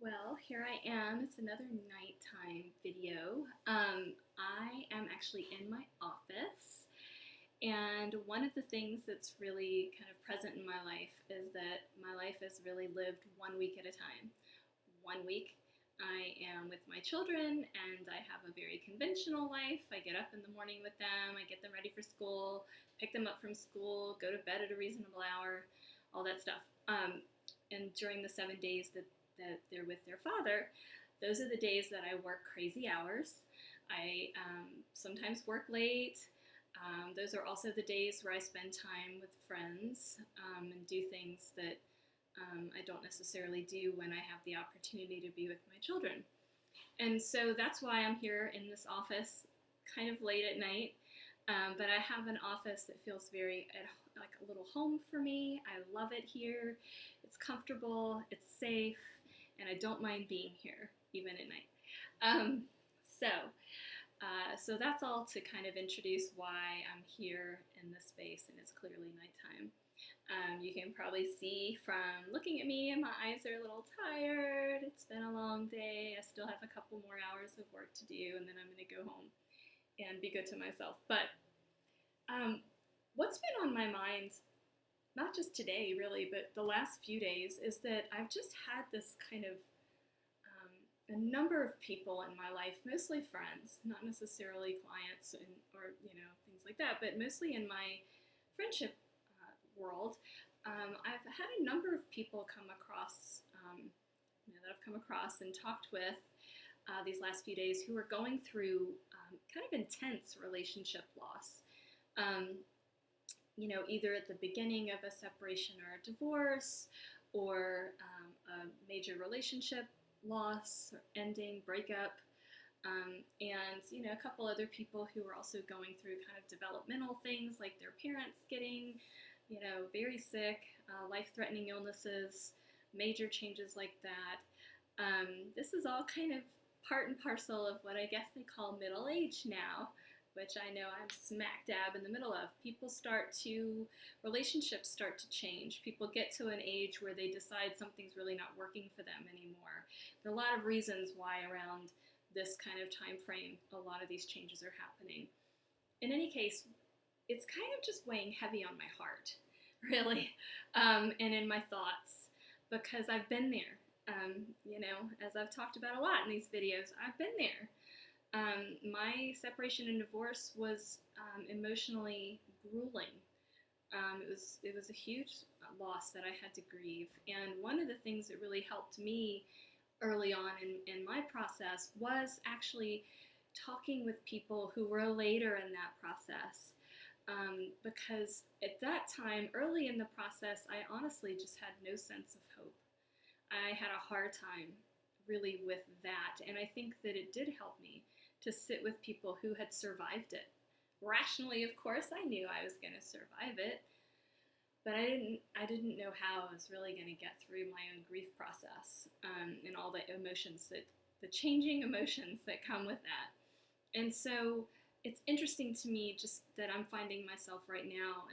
Well, here I am. It's another nighttime video. I am actually in my office, and one of the things that's really kind of present in my life is that my life is really lived 1 week at a time. 1 week, I am with my children, and I have a very conventional life. I get up in the morning with them, I get them ready for school, pick them up from school, go to bed at a reasonable hour, all that stuff. And during the 7 days that they're with their father, those are the days that I work crazy hours. I sometimes work late. Those are also the days where I spend time with friends and do things that I don't necessarily do when I have the opportunity to be with my children. And so that's why I'm here in this office kind of late at night. But I have an office that feels very like a little home for me. I love it here. It's comfortable, it's safe, and I don't mind being here even at night. Um, so, so that's all to kind of introduce why I'm here in this space, and it's clearly nighttime. You can probably see from looking at me, my eyes are a little tired. It's been a long day. I still have a couple more hours of work to do, and then I'm going to go home and be good to myself. But what's been on my mind, not just today really, but the last few days, is that I've just had this kind of a number of people in my life, mostly friends, not necessarily clients or things like that, but mostly in my friendship world. I've had a number of people come across that I've come across and talked with these last few days who are going through kind of intense relationship loss. Either at the beginning of a separation or a divorce, or a major relationship loss, or ending, breakup, and a couple other people who are also going through kind of developmental things like their parents getting, very sick, life-threatening illnesses, major changes like that. This is all kind of part and parcel of what I guess they call middle age now, which I know I'm smack dab in the middle of. Relationships start to change. People get to an age where they decide something's really not working for them anymore. There are a lot of reasons why around this kind of time frame a lot of these changes are happening. In any case, it's kind of just weighing heavy on my heart, really, and in my thoughts, because I've been there. As I've talked about a lot in these videos, I've been there. My separation and divorce was emotionally grueling. It was a huge loss that I had to grieve, and one of the things that really helped me early on in my process was actually talking with people who were later in that process. Because at that time, early in the process, I honestly just had no sense of hope. I had a hard time really with that, and I think that it did help me to sit with people who had survived it. Rationally, of course, I knew I was going to survive it, but I didn't know how I was really going to get through my own grief process, and all the the changing emotions that come with that. And so it's interesting to me just that I'm finding myself right now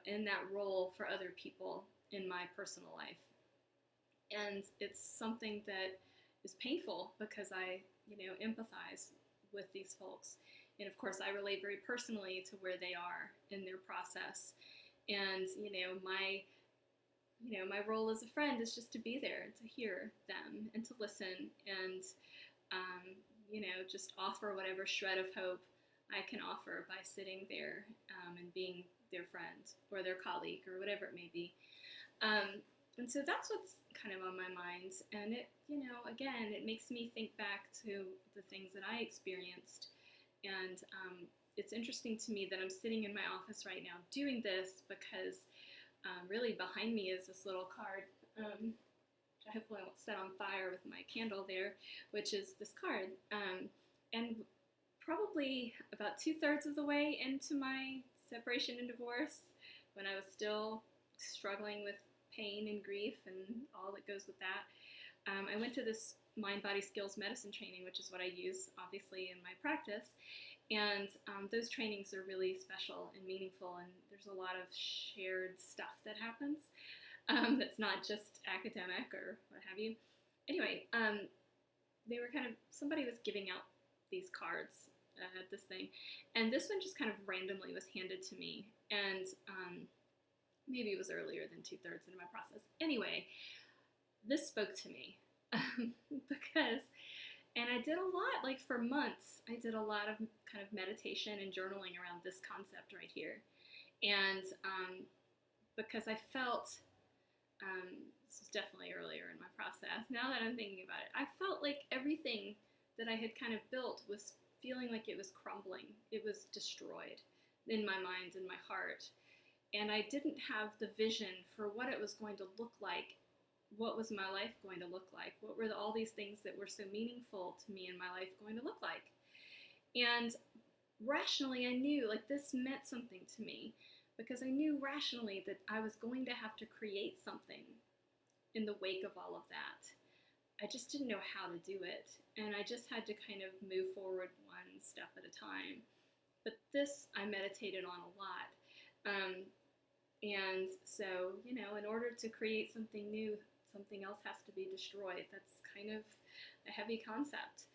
in that role for other people in my personal life. And it's something that is painful because I empathize with these folks. And of course, I relate very personally to where they are in their process. And, my role as a friend is just to be there, to hear them and to listen and, just offer whatever shred of hope I can offer by sitting there and being their friend or their colleague or whatever it may be. And so that's what's kind of on my mind. And it, again, it makes me think back to the things that I experienced. And it's interesting to me that I'm sitting in my office right now doing this because really behind me is this little card, which I hopefully won't set on fire with my candle there, which is this card. And probably about 2/3 of the way into my separation and divorce, when I was still struggling with pain and grief and all that goes with that, I went to this mind-body skills medicine training, which is what I use obviously in my practice, and those trainings are really special and meaningful, and there's a lot of shared stuff that happens that's not just academic or what have you. anyway, they were kind of, somebody was giving out these cards at this thing, and this one just kind of randomly was handed to me, and maybe it was earlier than 2/3 into my process. Anyway, this spoke to me because, and I did a lot, like for months, I did a lot of kind of meditation and journaling around this concept right here, and because I felt, this was definitely earlier in my process, now that I'm thinking about it, I felt like everything that I had kind of built was feeling like it was crumbling. It was destroyed in my mind and my heart. And I didn't have the vision for what it was going to look like. What was my life going to look like? What were all these things that were so meaningful to me in my life going to look like? And rationally, I knew like this meant something to me, because I knew rationally that I was going to have to create something in the wake of all of that. I just didn't know how to do it, and I just had to kind of move forward one step at a time. But this I meditated on a lot. And so, you know, in order to create something new, something else has to be destroyed. That's kind of a heavy concept.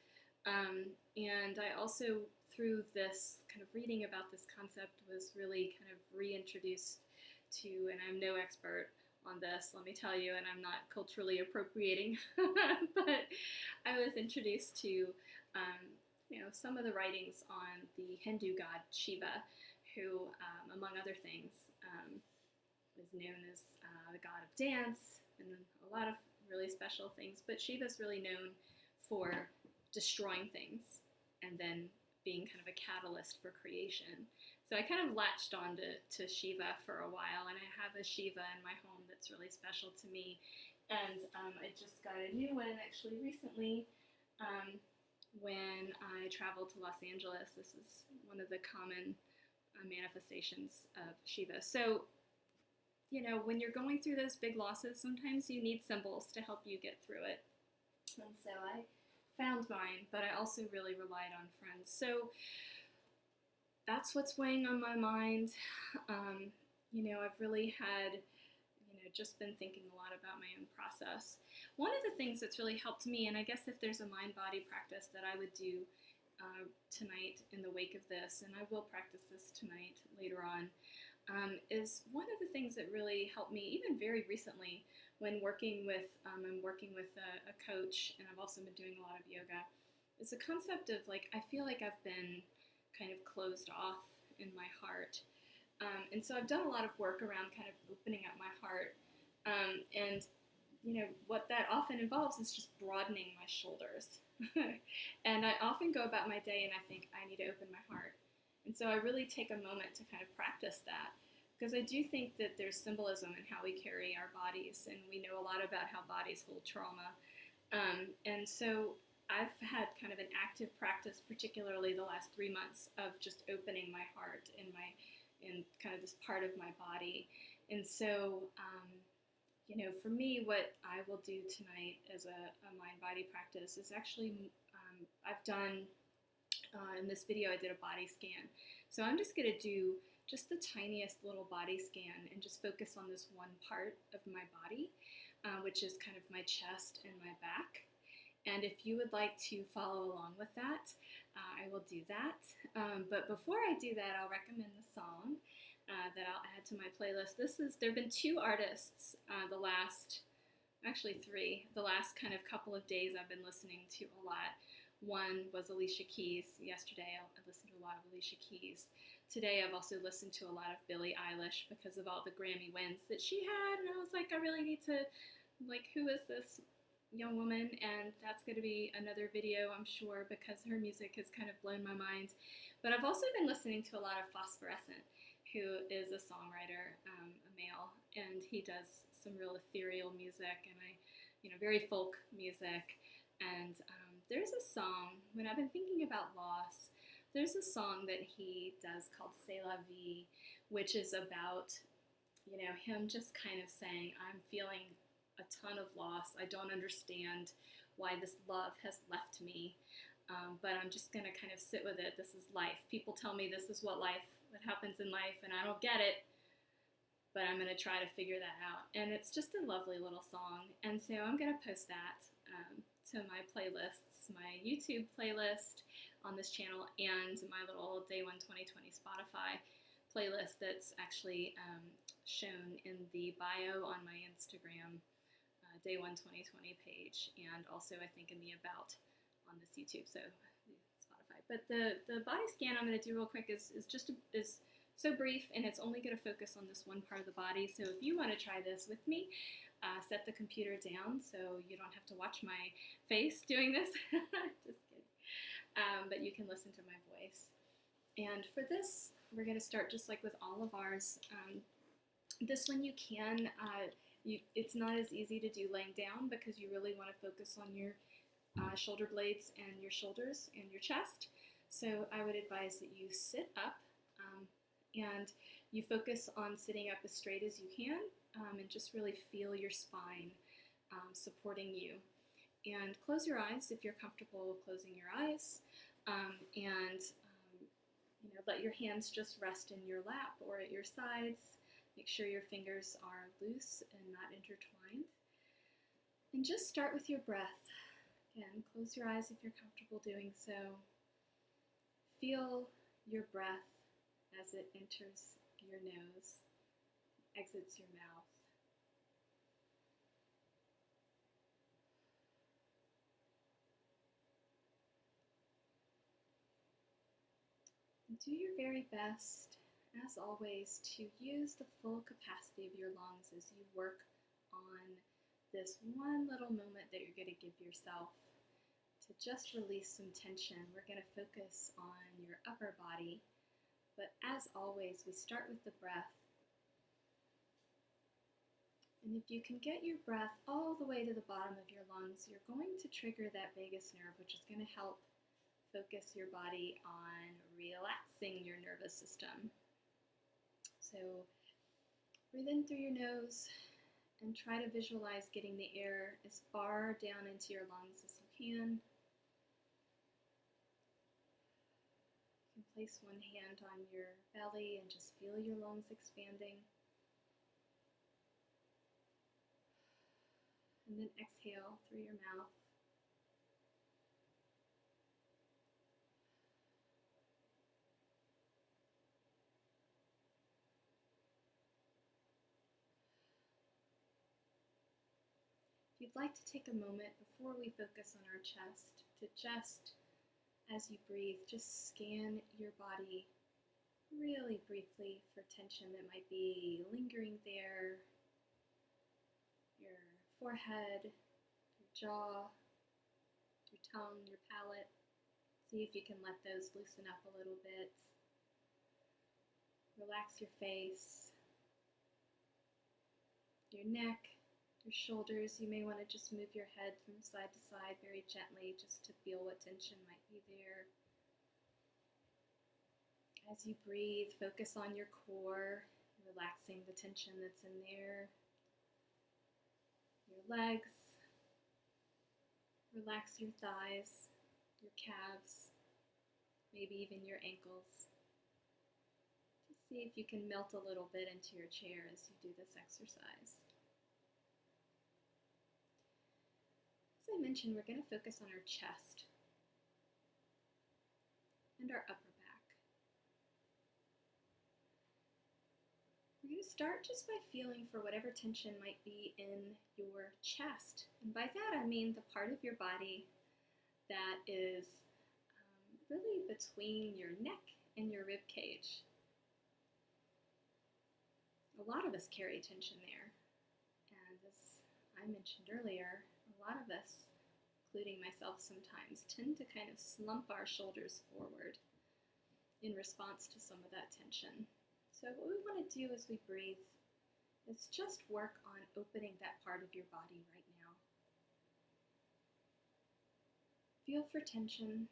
And I also, through this kind of reading about this concept, was really kind of reintroduced to, and I'm no expert on this, let me tell you, and I'm not culturally appropriating, but I was introduced to, you know, some of the writings on the Hindu god Shiva, who, among other things, is known as the god of dance and a lot of really special things. But Shiva's really known for destroying things and then being kind of a catalyst for creation. So I kind of latched on to Shiva for a while, and I have a Shiva in my home that's really special to me. And I just got a new one actually recently when I traveled to Los Angeles. This is one of the common manifestations of Shiva. So, you know, when you're going through those big losses, sometimes you need symbols to help you get through it. And so I found mine, but I also really relied on friends. So that's what's weighing on my mind. You know, I've really had, you know, just been thinking a lot about my own process. One of the things that's really helped me, and I guess if there's a mind-body practice that I would do tonight in the wake of this, and I will practice this tonight later on, is one of the things that really helped me, even very recently, when working with, I'm working with a coach, and I've also been doing a lot of yoga, is the concept of like, I feel like I've been kind of closed off in my heart. And so I've done a lot of work around kind of opening up my heart. And, you know, what that often involves is just broadening my shoulders. And I often go about my day and I think, I need to open my heart. And so I really take a moment to kind of practice that, because I do think that there's symbolism in how we carry our bodies, and we know a lot about how bodies hold trauma. And so I've had kind of an active practice, particularly the last 3 months, of just opening my heart in kind of this part of my body. And so, you know, for me, what I will do tonight as a mind-body practice is actually, I've done, in this video, I did a body scan. So I'm just going to do just the tiniest little body scan and just focus on this one part of my body, which is kind of my chest and my back. And if you would like to follow along with that, I will do that. But before I do that, I'll recommend the song that I'll add to my playlist. There have been 2 artists the last kind of couple of days I've been listening to a lot. One was Alicia Keys. Yesterday I listened to a lot of Alicia Keys. Today I've also listened to a lot of Billie Eilish because of all the Grammy wins that she had, and I was like, I really need to, like, who is this young woman? And that's going to be another video, I'm sure, because her music has kind of blown my mind. But I've also been listening to a lot of Phosphorescent, who is a songwriter, a male, and he does some real ethereal music, and very folk music. And there's a song, when I've been thinking about loss, there's a song that he does called C'est la vie, which is about, him just kind of saying, I'm feeling a ton of loss. I don't understand why this love has left me, but I'm just going to kind of sit with it. This is life. People tell me this is what happens in life, and I don't get it, but I'm going to try to figure that out. And it's just a lovely little song, and so I'm going to post that to my playlists, my YouTube playlist on this channel, and my little Day 1 2020 Spotify playlist that's actually shown in the bio on my Instagram Day 1 2020 page, and also I think in the About on this YouTube, so Spotify. But the body scan I'm going to do real quick is so brief, and it's only going to focus on this one part of the body. So if you want to try this with me, set the computer down so you don't have to watch my face doing this. Just kidding. But you can listen to my voice. And for this, we're going to start just like with all of ours. This one you can, it's not as easy to do laying down because you really want to focus on your shoulder blades and your shoulders and your chest. So I would advise that you sit up and you focus on sitting up as straight as you can, and just really feel your spine supporting you. And close your eyes if you're comfortable closing your eyes, and let your hands just rest in your lap or at your sides. Make sure your fingers are loose and not intertwined. And just start with your breath. Again, close your eyes if you're comfortable doing so. Feel your breath as it enters your nose, exits your mouth. And do your very best, as always, to use the full capacity of your lungs as you work on this one little moment that you're going to give yourself to just release some tension. We're going to focus on your upper body. But as always, we start with the breath. And if you can get your breath all the way to the bottom of your lungs, you're going to trigger that vagus nerve, which is going to help focus your body on relaxing your nervous system. So breathe in through your nose and try to visualize getting the air as far down into your lungs as you can. You can place one hand on your belly and just feel your lungs expanding. And then exhale through your mouth. If you'd like to take a moment before we focus on our chest to just, as you breathe, just scan your body really briefly for tension that might be lingering there, your forehead, your jaw, your tongue, your palate. See if you can let those loosen up a little bit. Relax your face, your neck, your shoulders. You may want to just move your head from side to side very gently just to feel what tension might be there. As you breathe, focus on your core, relaxing the tension that's in there. Your legs, relax your thighs, your calves, maybe even your ankles. Just see if you can melt a little bit into your chair as you do this exercise. As I mentioned, we're going to focus on our chest and our upper back. We're going to start just by feeling for whatever tension might be in your chest. And by that I mean the part of your body that is really between your neck and your rib cage. A lot of us carry tension there. And as I mentioned earlier, a lot of us, including myself sometimes, tend to kind of slump our shoulders forward in response to some of that tension. So what we want to do as we breathe is just work on opening that part of your body right now. Feel for tension.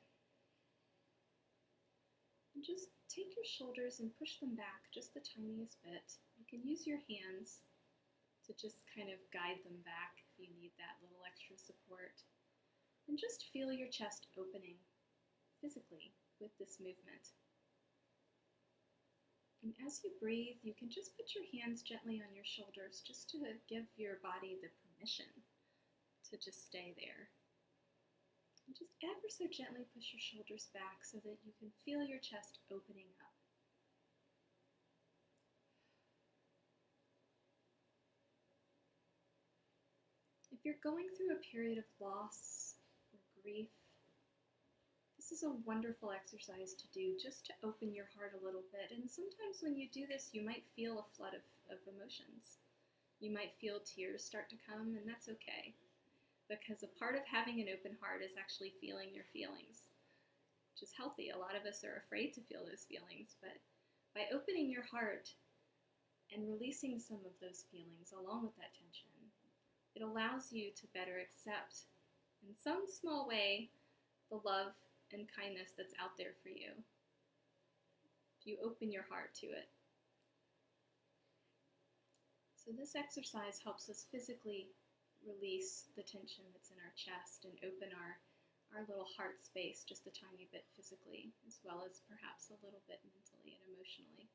And just take your shoulders and push them back just the tiniest bit. You can use your hands to just kind of guide them back if you need that little extra support. And just feel your chest opening physically with this movement. And as you breathe, you can just put your hands gently on your shoulders just to give your body the permission to to just stay there. And just ever so gently push your shoulders back so that you can feel your chest opening up. If you're going through a period of loss or grief, this is a wonderful exercise to do just to open your heart a little bit. And sometimes when you do this, you might feel a flood of emotions. You might feel tears start to come, and that's okay. Because a part of having an open heart is actually feeling your feelings, which is healthy. A lot of us are afraid to feel those feelings, but by opening your heart and releasing some of those feelings along with that tension, it allows you to better accept, in some small way, the love and kindness that's out there for you, if you open your heart to it. So this exercise helps us physically release the tension that's in our chest and open our little heart space just a tiny bit physically, as well as perhaps a little bit mentally and emotionally.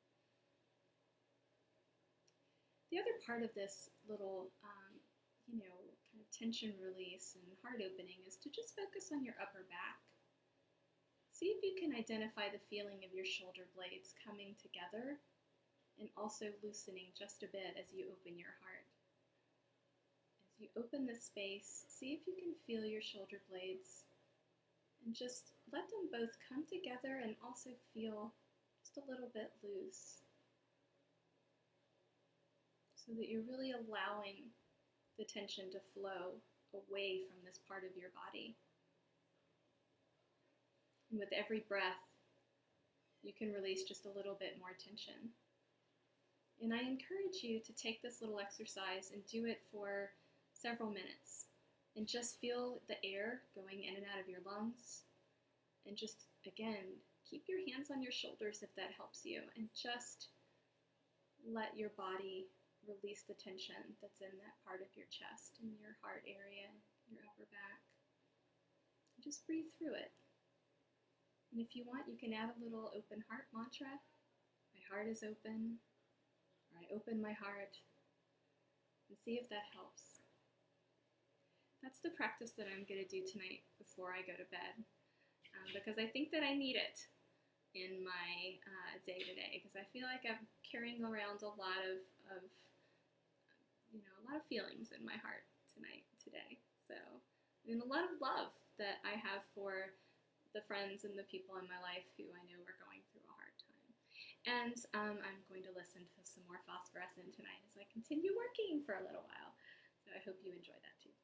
The other part of this little, kind of tension release and heart opening is to just focus on your upper back. See if you can identify the feeling of your shoulder blades coming together and also loosening just a bit as you open your heart. As you open the space, see if you can feel your shoulder blades and just let them both come together and also feel just a little bit loose, so that you're really allowing the tension to flow away from this part of your body. And with every breath, you can release just a little bit more tension. And I encourage you to take this little exercise and do it for several minutes. And just feel the air going in and out of your lungs. And just, again, keep your hands on your shoulders if that helps you. And just let your body release the tension that's in that part of your chest and your heart area, your upper back. And just breathe through it. And if you want, you can add a little open heart mantra. My heart is open, or I open my heart, and see if that helps. That's the practice that I'm going to do tonight before I go to bed, because I think that I need it in my day-to-day, because I feel like I'm carrying around a lot of feelings in my heart today. So, and a lot of love that I have for the friends and the people in my life who I know are going through a hard time. And I'm going to listen to some more phosphorescent tonight as I continue working for a little while. So I hope you enjoy that too.